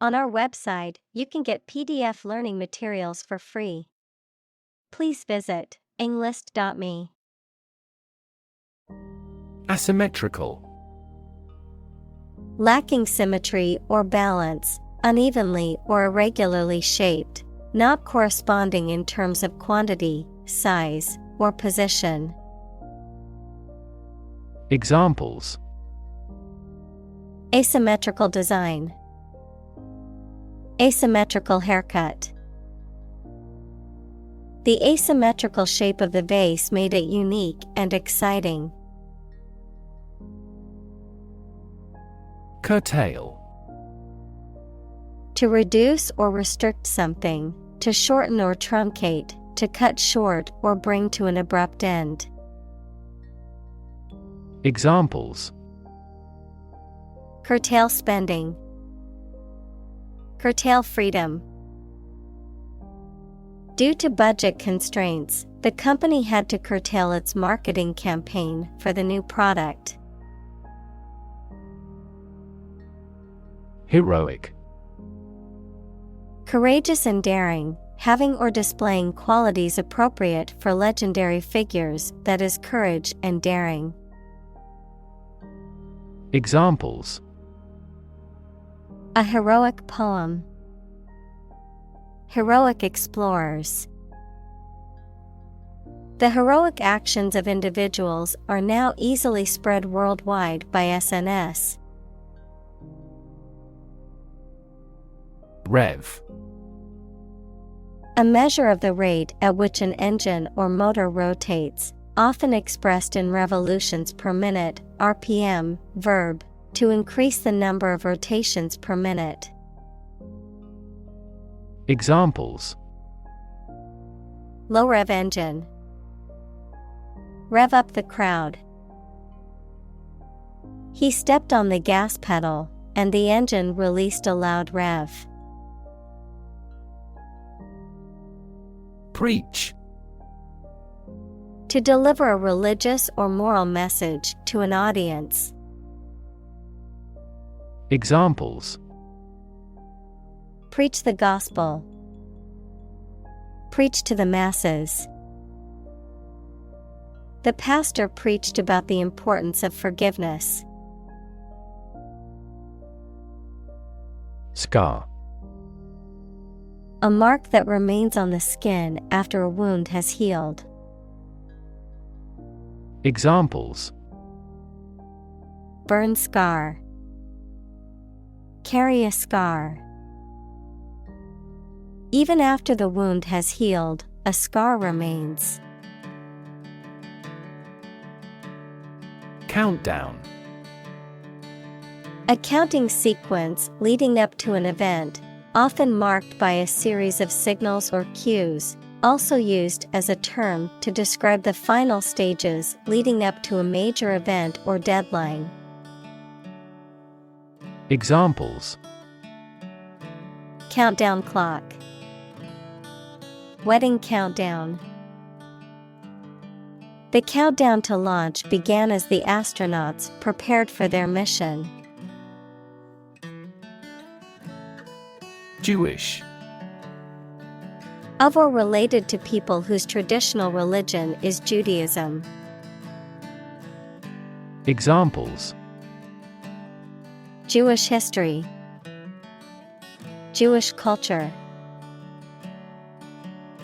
On our website, you can get PDF learning materials for free. Please visit englist.me. Asymmetrical. Lacking symmetry or balance, unevenly or irregularly shaped, not corresponding in terms of quantity, size, or position. Examples: Asymmetrical design. Asymmetrical haircut. The asymmetrical shape of the vase made it unique and exciting. Curtail. To reduce or restrict something, to shorten or truncate, to cut short or bring to an abrupt end. Examples: Curtail spending. Curtail freedom. Due to budget constraints, the company had to curtail its marketing campaign for the new product. Heroic. Courageous and daring, having or displaying qualities appropriate for legendary figures, that is, courage and daring. Examples: A heroic poem. Heroic explorers. The heroic actions of individuals are now easily spread worldwide by SNS. Rev. A measure of the rate at which an engine or motor rotates, often expressed in revolutions per minute, RPM, verb, to increase the number of rotations per minute. Examples: Low rev engine. Rev up the crowd. He stepped on the gas pedal, and the engine released a loud rev. Preach. To deliver a religious or moral message to an audience. Examples: Preach the gospel. Preach to the masses. The pastor preached about the importance of forgiveness. Scar. A mark that remains on the skin after a wound has healed. Examples: Burn scar. Carry a scar. Even after the wound has healed, a scar remains. Countdown. A counting sequence leading up to an event, often marked by a series of signals or cues, also used as a term to describe the final stages leading up to a major event or deadline. Examples: Countdown clock. Wedding countdown. The countdown to launch began as the astronauts prepared for their mission. Jewish. Of or related to people whose traditional religion is Judaism. Examples: Jewish history. Jewish culture.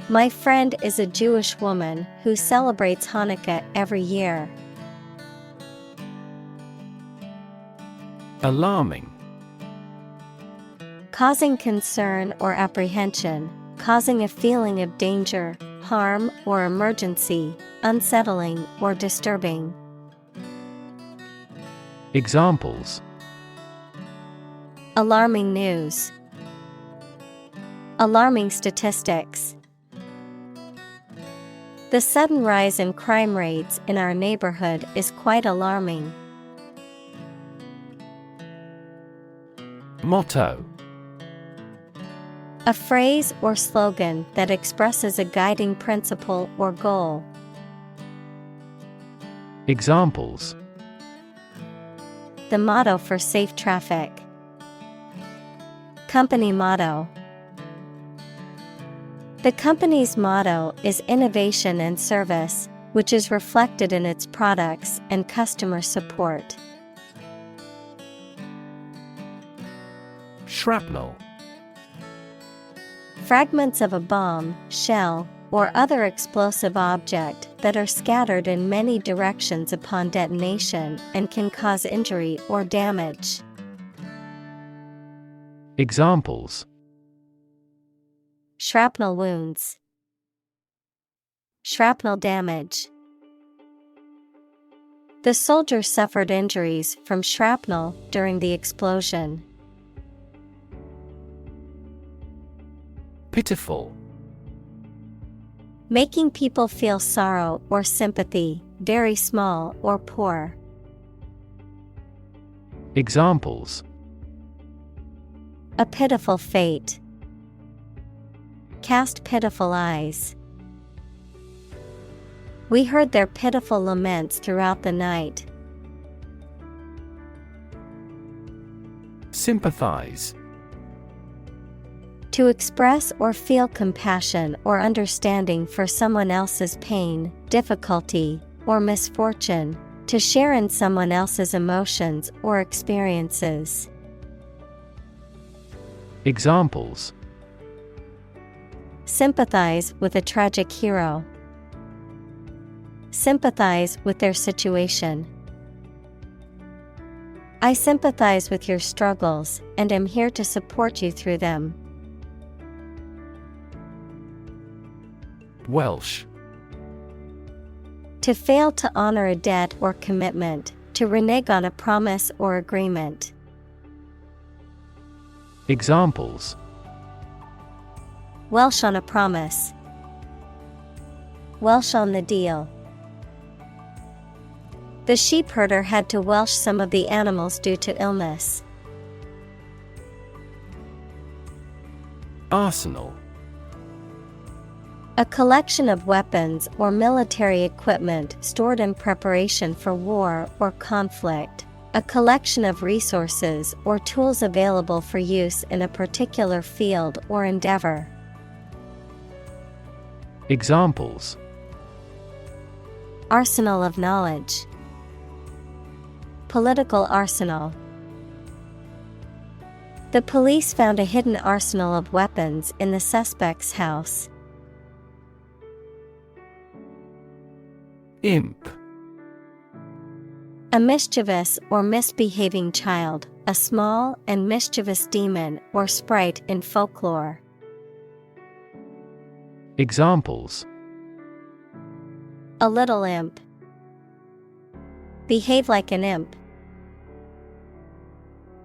My friend is a Jewish woman who celebrates Hanukkah every year. Alarming. Causing concern or apprehension, causing a feeling of danger, harm, or emergency, unsettling or disturbing. Examples: Alarming news. Alarming statistics. The sudden rise in crime rates in our neighborhood is quite alarming. Motto. A phrase or slogan that expresses a guiding principle or goal. Examples: The motto for safe traffic. Company motto. The company's motto is innovation and service, which is reflected in its products and customer support. Shrapnel. Fragments of a bomb, shell, or other explosive object that are scattered in many directions upon detonation and can cause injury or damage. Examples: Shrapnel wounds. Shrapnel damage. The soldier suffered injuries from shrapnel during the explosion. Pitiful. Making people feel sorrow or sympathy, very small or poor. Examples: A pitiful fate. Cast pitiful eyes. We heard their pitiful laments throughout the night. Sympathize. To express or feel compassion or understanding for someone else's pain, difficulty, or misfortune, to share in someone else's emotions or experiences. Examples: Sympathize with a tragic hero. Sympathize with their situation. I sympathize with your struggles and am here to support you through them. Welsh. To fail to honor a debt or commitment, to renege on a promise or agreement. Examples: Welsh on a promise. Welsh on the deal. The sheep herder had to welsh some of the animals due to illness. Arsenal. A collection of weapons or military equipment stored in preparation for war or conflict. A collection of resources or tools available for use in a particular field or endeavor. Examples: Arsenal of knowledge. Political arsenal. The police found a hidden arsenal of weapons in the suspect's house. Imp. A mischievous or misbehaving child, a small and mischievous demon or sprite in folklore. Examples: A little imp. Behave like an imp.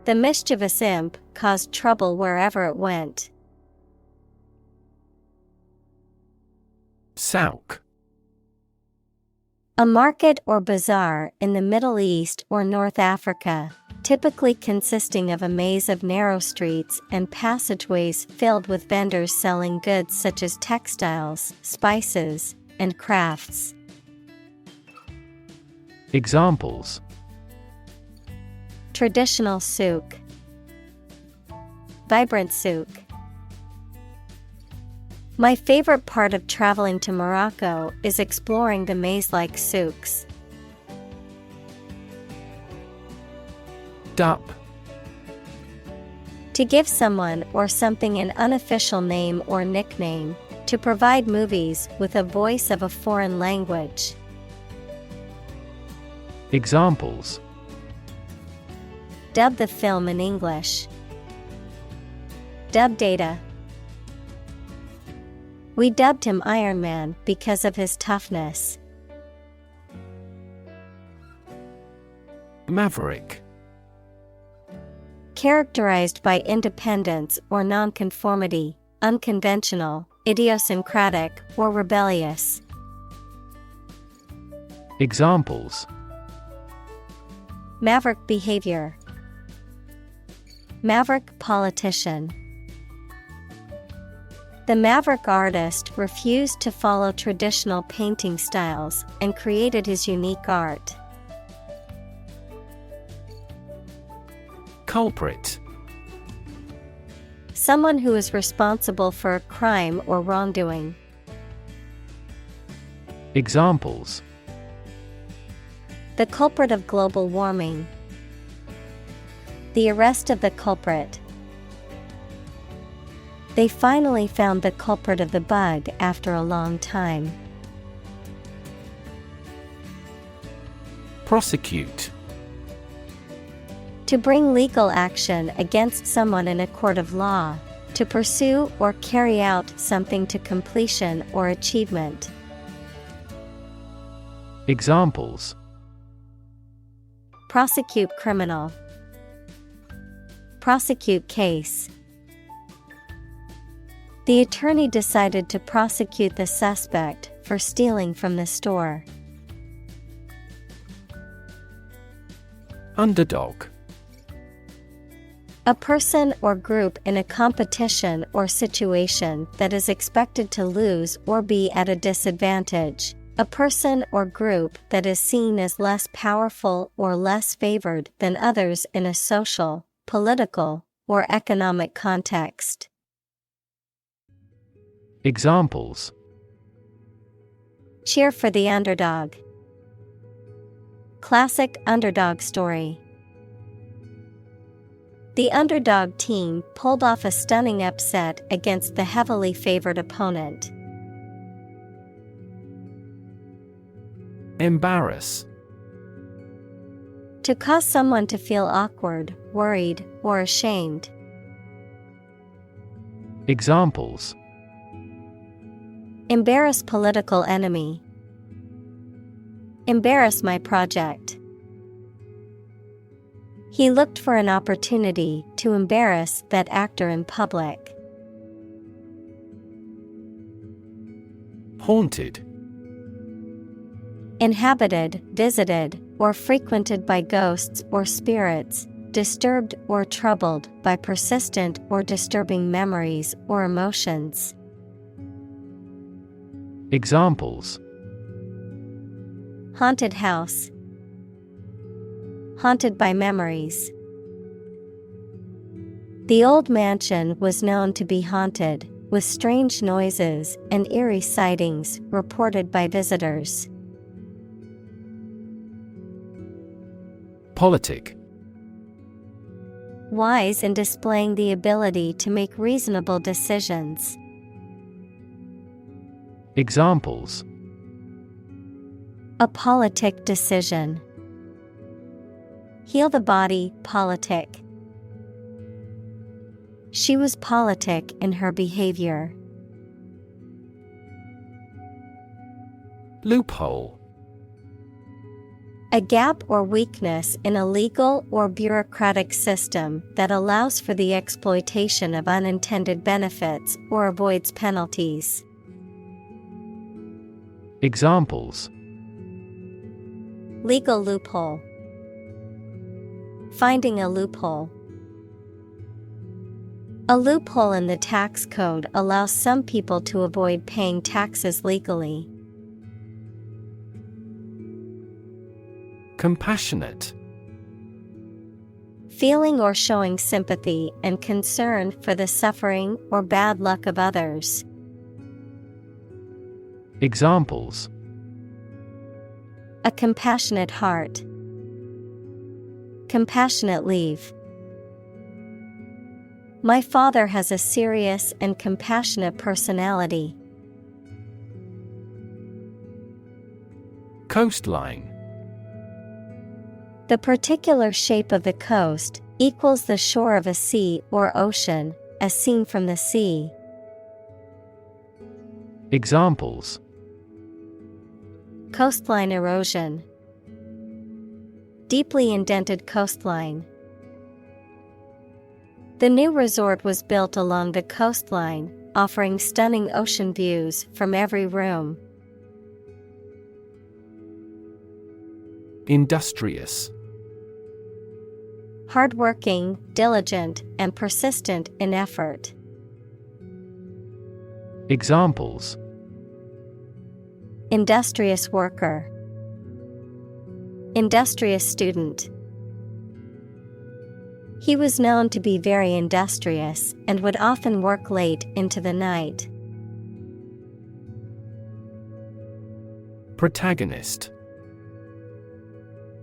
The mischievous imp caused trouble wherever it went. Souk. A market or bazaar in the Middle East or North Africa, typically consisting of a maze of narrow streets and passageways filled with vendors selling goods such as textiles, spices, and crafts. Examples: Traditional souk. Vibrant souk. My favorite part of traveling to Morocco is exploring the maze-like souks. Dup. To give someone or something an unofficial name or nickname, to provide movies with a voice of a foreign language. Examples: Dub the film in English. Dub data. We dubbed him Iron Man because of his toughness. Maverick. Characterized by independence or nonconformity, unconventional, idiosyncratic, or rebellious. Examples: Maverick behavior. Maverick politician. The maverick artist refused to follow traditional painting styles and created his unique art. Culprit. Someone who is responsible for a crime or wrongdoing. Examples: The culprit of global warming. The arrest of the culprit. They finally found the culprit of the bug after a long time. Prosecute. To bring legal action against someone in a court of law, to pursue or carry out something to completion or achievement. Examples: Prosecute criminal. Prosecute case. The attorney decided to prosecute the suspect for stealing from the store. Underdog. A person or group in a competition or situation that is expected to lose or be at a disadvantage. A person or group that is seen as less powerful or less favored than others in a social, political, or economic context. Examples: Cheer for the underdog. Classic underdog story. The underdog team pulled off a stunning upset against the heavily favored opponent. Embarrass. To cause someone to feel awkward, worried, or ashamed. Examples: Embarrass political enemy. Embarrass my project. He looked for an opportunity to embarrass that actor in public. Haunted. Inhabited, visited, or frequented by ghosts or spirits, disturbed or troubled by persistent or disturbing memories or emotions. Examples: Haunted house. Haunted by memories. The old mansion was known to be haunted, with strange noises and eerie sightings reported by visitors. Politic. Wise in displaying the ability to make reasonable decisions. Examples: A politic decision. Heal the body, politic. She was politic in her behavior. Loophole. A gap or weakness in a legal or bureaucratic system that allows for the exploitation of unintended benefits or avoids penalties. Examples: Legal loophole. Finding a loophole. A loophole in the tax code allows some people to avoid paying taxes legally. Compassionate. Feeling or showing sympathy and concern for the suffering or bad luck of others. Examples: A compassionate heart. Compassionate leave. My father has a serious and compassionate personality. Coastline. The particular shape of the coast equals the shore of a sea or ocean, as seen from the sea. Examples: Coastline erosion. Deeply indented coastline. The new resort was built along the coastline, offering stunning ocean views from every room. Industrious. Hardworking, diligent, and persistent in effort. Examples: Industrious worker. Industrious student. He was known to be very industrious and would often work late into the night. Protagonist.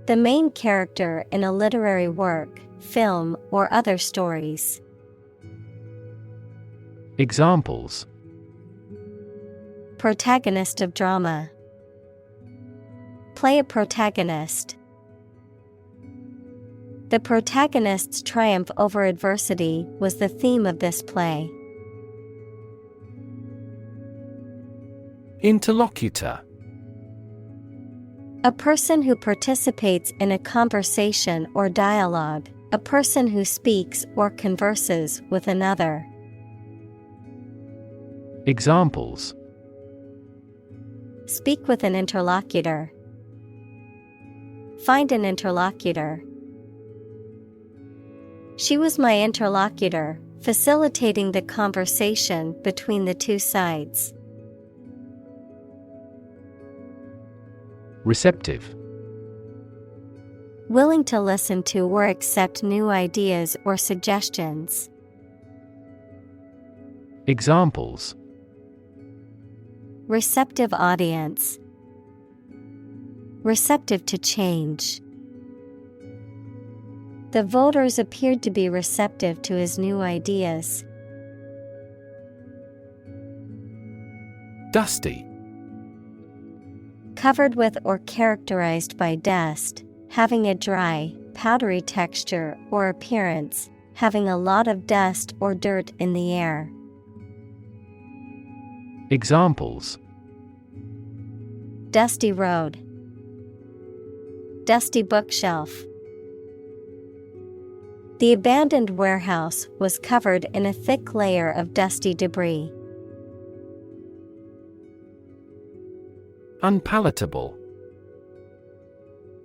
The main character in a literary work, film, or other stories. Examples: Protagonist of drama. Play a protagonist. The protagonist's triumph over adversity was the theme of this play. Interlocutor. A person who participates in a conversation or dialogue, a person who speaks or converses with another. Examples: Speak with an interlocutor. Find an interlocutor. She was my interlocutor, facilitating the conversation between the two sides. Receptive. Willing to listen to or accept new ideas or suggestions. Examples: Receptive audience. Receptive to change. The voters appeared to be receptive to his new ideas. Dusty. Covered with or characterized by dust, having a dry, powdery texture or appearance, having a lot of dust or dirt in the air. Examples: Dusty road. Dusty bookshelf. The abandoned warehouse was covered in a thick layer of dusty debris. Unpalatable.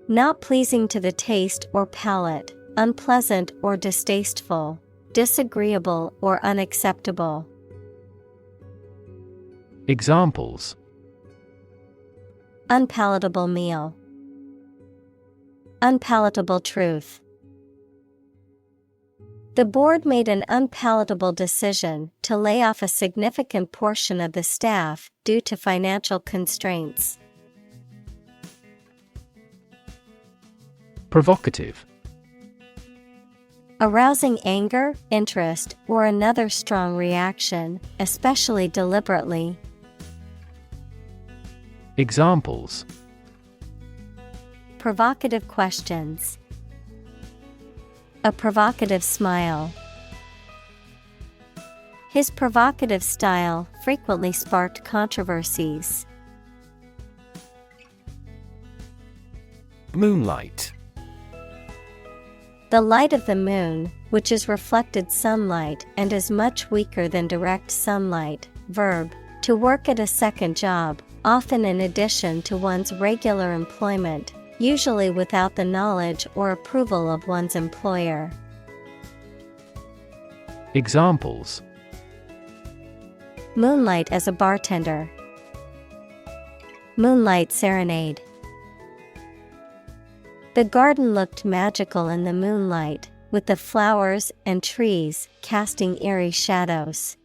Not pleasing to the taste or palate, unpleasant or distasteful, disagreeable or unacceptable. Examples: Unpalatable meal. Unpalatable truth. The board made an unpalatable decision to lay off a significant portion of the staff due to financial constraints. Provocative. Arousing anger, interest, or another strong reaction, especially deliberately. Examples: Provocative questions. A provocative smile. His provocative style frequently sparked controversies. Moonlight. The light of the moon, which is reflected sunlight and is much weaker than direct sunlight. Verb: to work at a second job, often in addition to one's regular employment, usually without the knowledge or approval of one's employer. Examples: Moonlight as a bartender. Moonlight serenade. The garden looked magical in the moonlight, with the flowers and trees casting eerie shadows.